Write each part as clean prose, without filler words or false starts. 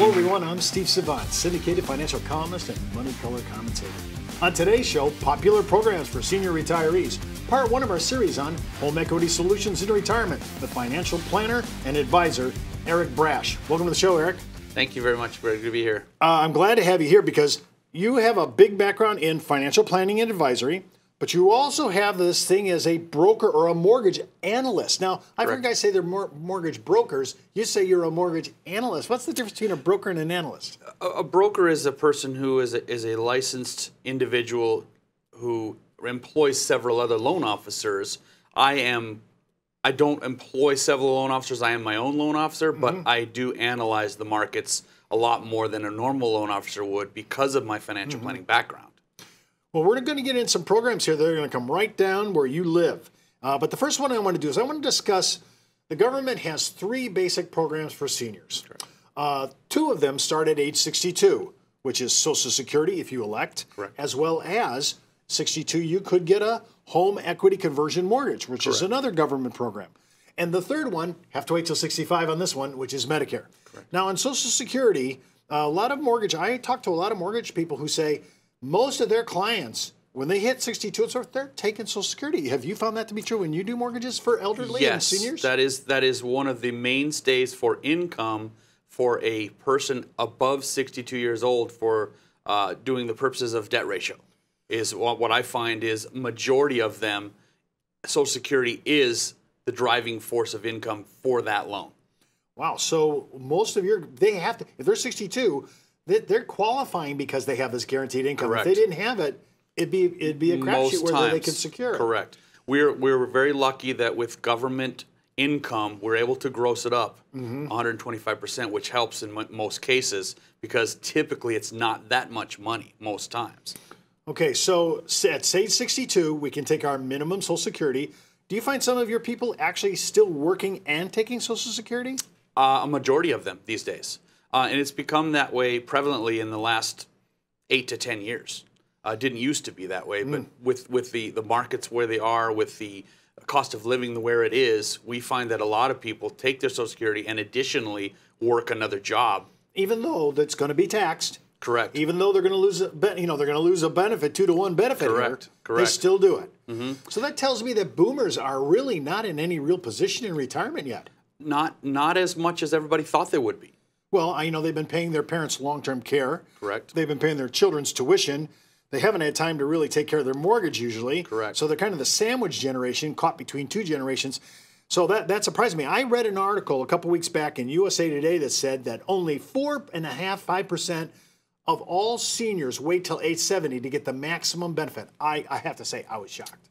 Hello everyone, I'm Steve Savant, syndicated financial columnist and money color commentator. On today's show, popular programs for senior retirees, part one of our series on home equity solutions in retirement, the financial planner and advisor, Eric Brasch. Welcome to the show, Eric. Thank you very much. Great to be here. I'm glad to have you here because you have a big background in financial planning and advisory, but you also have this thing as a broker or a mortgage analyst. Now, I've heard guys say they're mortgage brokers. You say you're a mortgage analyst. What's the difference between a broker and an analyst? A broker is a person who is a licensed individual who employs several other loan officers. I don't employ several loan officers. I am my own loan officer, but I do analyze the markets a lot more than a normal loan officer would because of my financial planning background. Well, we're going to get in some programs here that are going to come right down where you live. But the first one I want to do is I want to discuss the government has three basic programs for seniors. Two of them start at age 62, which is Social Security if you elect, as well as 62 you could get a home equity conversion mortgage, which is another government program. And the third one, have to wait till 65 on this one, which is Medicare. Now on Social Security, I talk to a lot of mortgage people who say, most of their clients, when they hit 62 and so forth, they're taking Social Security. Have you found that to be true when you do mortgages for elderly and seniors? Yes, that is one of the mainstays for income for a person above 62 years old for doing the purposes of debt ratio. Is what I find is majority of them, Social Security is the driving force of income for that loan. Wow, so most of they have to, if they're 62, they're qualifying because they have this guaranteed income. Correct. If they didn't have it, it'd be a crapshoot whether they could secure it. Correct. We're very lucky that with government income, we're able to gross it up 125%, which helps in most cases because typically it's not that much money most times. Okay, so at age 62, we can take our minimum Social Security. Do you find some of your people actually still working and taking Social Security? A majority of them these days. And it's become that way prevalently in the last 8 to 10 years. Didn't used to be that way, but with the markets where they are, with the cost of living where it is, we find that a lot of people take their Social Security and additionally work another job. Even though that's going to be taxed. Correct. Even though they're going to lose they're going to lose a benefit, 2-to-1 benefit. Correct. They still do it. So that tells me that boomers are really not in any real position in retirement yet. Not as much as everybody thought they would be. Well, they've been paying their parents long-term care. Correct. They've been paying their children's tuition. They haven't had time to really take care of their mortgage usually. Correct. So they're kind of the sandwich generation caught between two generations. So that surprised me. I read an article a couple weeks back in USA Today that said that only 4.5% of all seniors wait till age 70 to get the maximum benefit. I have to say, I was shocked.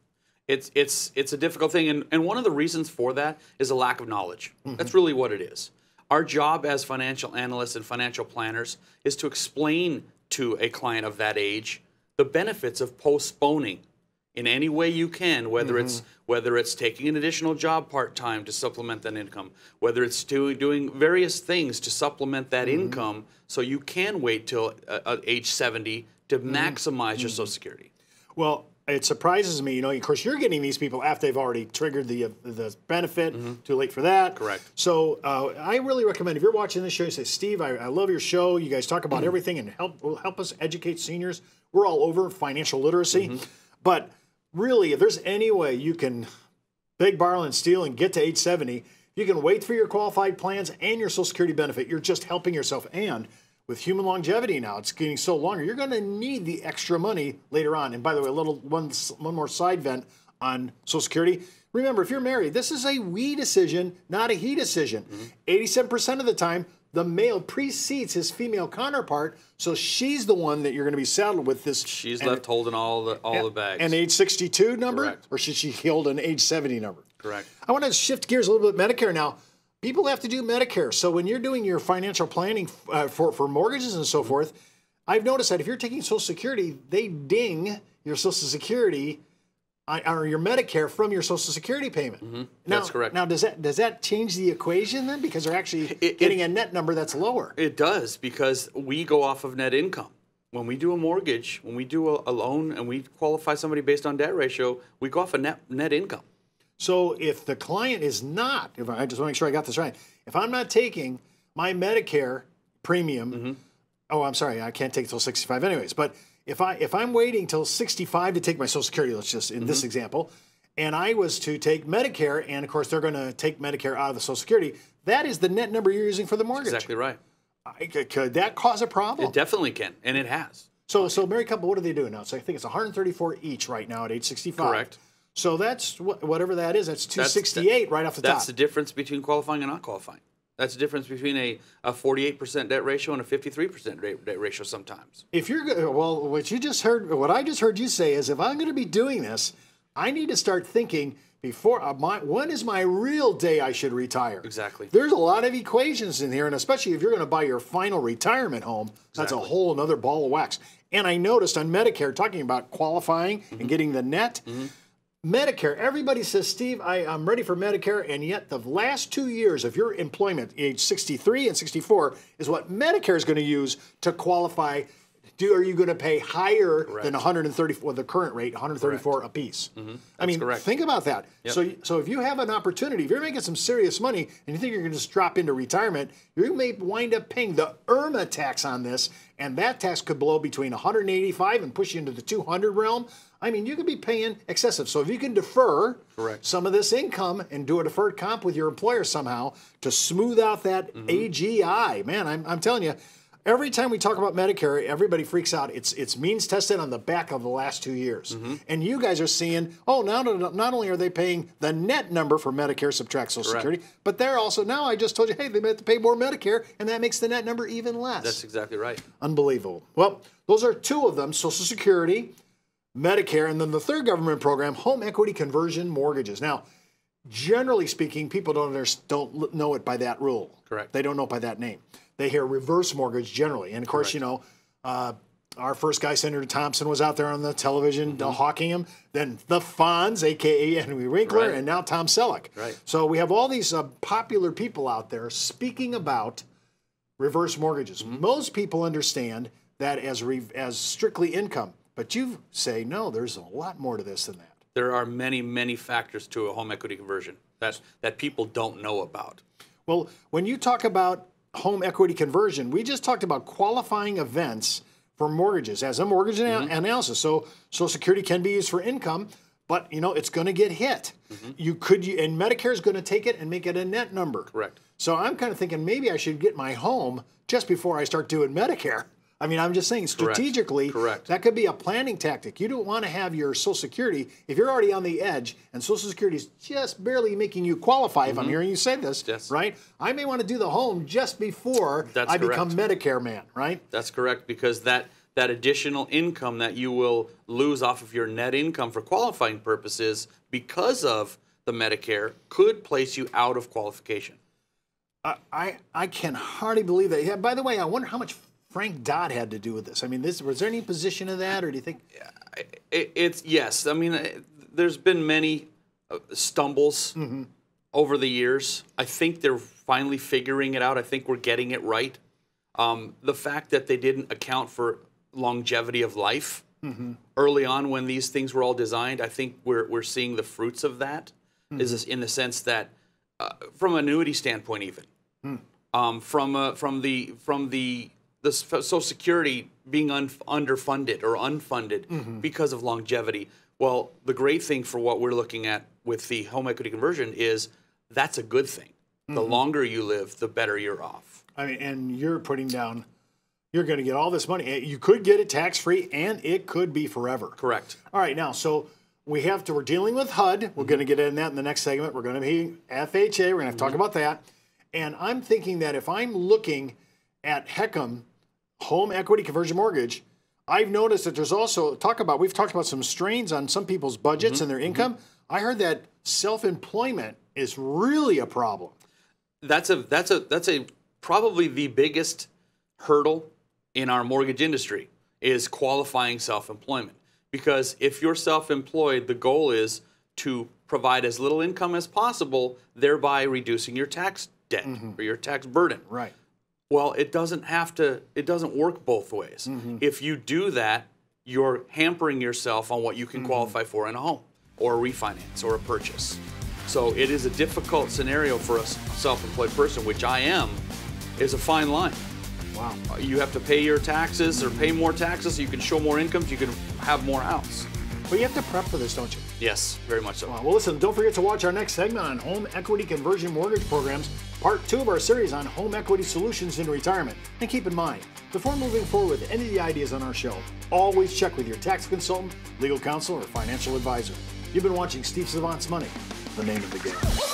It's a difficult thing, and one of the reasons for that is a lack of knowledge. That's really what it is. Our job as financial analysts and financial planners is to explain to a client of that age the benefits of postponing in any way you can, whether it's taking an additional job part-time to supplement that income, whether it's doing various things to supplement that income so you can wait till age 70 to maximize your Social Security. Well, it surprises me, of course, you're getting these people after they've already triggered the benefit. Too late for that. Correct. So I really recommend, if you're watching this show, you say, Steve, I love your show. You guys talk about everything and help us educate seniors. We're all over financial literacy. But really, if there's any way you can beg, borrow, and steal and get to age 70, you can wait for your qualified plans and your Social Security benefit. You're just helping yourself. And with human longevity now, it's getting so longer, you're going to need the extra money later on. And by the way, one more side vent on Social Security. Remember, if you're married, this is a we decision, not a he decision. 87% of the time, the male precedes his female counterpart, so she's the one that you're going to be saddled with this. She's left holding all the bags. An age 62 number? Correct. Or should she hold an age 70 number? Correct. I want to shift gears a little bit. Medicare now. People have to do Medicare. So when you're doing your financial planning for mortgages and so forth, I've noticed that if you're taking Social Security, they ding your Social Security or your Medicare from your Social Security payment. That's correct. Now, does that change the equation then? Because they're actually getting a net number that's lower. It does, because we go off of net income. When we do a mortgage, when we do a loan and we qualify somebody based on debt ratio, we go off of net income. So if the client is not, I just want to make sure I got this right, if I'm not taking my Medicare premium. Oh, I'm sorry, I can't take till 65 anyways. But if I'm waiting till 65 to take my Social Security, let's just in this example, and I was to take Medicare, and of course they're going to take Medicare out of the Social Security, that is the net number you're using for the mortgage. Exactly right. Could that cause a problem? It definitely can, and it has. So married couple, what are they doing now? So I think it's 134 each right now at age 65. Correct. So that's whatever that is. That's 268 right off the top. That's the difference between qualifying and not qualifying. That's the difference between a 48% debt ratio and a 53% debt ratio sometimes. If you're well, what I just heard you say is, if I'm going to be doing this, I need to start thinking before when is my real day I should retire? Exactly. There's a lot of equations in here, and especially if you're going to buy your final retirement home, that's a whole another ball of wax. And I noticed on Medicare, talking about qualifying and getting the net, Medicare, everybody says, Steve, I'm ready for Medicare, and yet the last 2 years of your employment, age 63 and 64, is what Medicare is going to use to qualify. Are you going to pay higher than 134, the current rate, 134 apiece? I mean, think about that. Yep. So if you have an opportunity, if you're making some serious money and you think you're going to just drop into retirement, you may wind up paying the IRMA tax on this, and that tax could blow between 185 and push you into the 200 realm. I mean, you could be paying excessive. So if you can defer some of this income and do a deferred comp with your employer somehow to smooth out that AGI, man, I'm telling you, every time we talk about Medicare, everybody freaks out. It's means tested on the back of the last 2 years. And you guys are seeing, oh, now not only are they paying the net number for Medicare subtract Social Security, but they're also, now I just told you, hey, they have to pay more Medicare, and that makes the net number even less. That's exactly right. Unbelievable. Well, those are two of them, Social Security, Medicare, and then the third government program, home equity conversion mortgages. Now, generally speaking, people don't know it by that rule. Correct. They don't know it by that name. They hear reverse mortgage generally. And of course, you know, our first guy, Senator Thompson, was out there on the television hawking him. Then the Fonz, a.k.a. Henry Winkler, and now Tom Selleck. So we have all these popular people out there speaking about reverse mortgages. Most people understand that as strictly income. But you say, no, there's a lot more to this than that. There are many, many factors to a home equity conversion that people don't know about. Well, when you talk about home equity conversion, we just talked about qualifying events for mortgages as a mortgage analysis. So Social Security can be used for income, but you know it's going to get hit. And Medicare is going to take it and make it a net number. Correct. So I'm kind of thinking maybe I should get my home just before I start doing Medicare. I mean, I'm just saying strategically, that could be a planning tactic. You don't want to have your Social Security, if you're already on the edge and Social Security is just barely making you qualify, if I'm hearing you say this, right? I may want to do the home just before I become Medicare man, right? That's correct, because that additional income that you will lose off of your net income for qualifying purposes because of the Medicare could place you out of qualification. I can hardly believe that. Yeah, by the way, I wonder how much Frank Dodd had to do with this. I mean, was there any position of that, or do you think? Yes. I mean, there's been many stumbles over the years. I think they're finally figuring it out. I think we're getting it right. The fact that they didn't account for longevity of life early on when these things were all designed, I think we're seeing the fruits of that. Is in the sense that from an annuity standpoint, even from the Social Security being underfunded or unfunded because of longevity. Well, the great thing for what we're looking at with the home equity conversion is that's a good thing. The longer you live, the better you're off. I mean, and you're putting down, you're going to get all this money. You could get it tax-free, and it could be forever. Correct. All right, now, so we're dealing with HUD. We're going to get in that in the next segment. We're going to be FHA. We're going to talk about that. And I'm thinking that if I'm looking at HECM, home equity conversion mortgage, I've noticed that there's also we've talked about some strains on some people's budgets and their income. I heard that self-employment is really a problem. That's probably the biggest hurdle in our mortgage industry is qualifying self-employment. Because if you're self-employed, the goal is to provide as little income as possible, thereby reducing your tax debt or your tax burden. Right. Well, it doesn't work both ways. If you do that, you're hampering yourself on what you can qualify for in a home or a refinance or a purchase. So it is a difficult scenario for a self-employed person, which I am, is a fine line. Wow. You have to pay your taxes or pay more taxes so you can show more income, so you can have more house. But you have to prep for this, don't you? Yes, very much so. Well, listen, don't forget to watch our next segment on home equity conversion mortgage programs, part 2 of our series on home equity solutions in retirement. And keep in mind, before moving forward with any of the ideas on our show, always check with your tax consultant, legal counsel, or financial advisor. You've been watching Steve Savant's Money, the name of the game.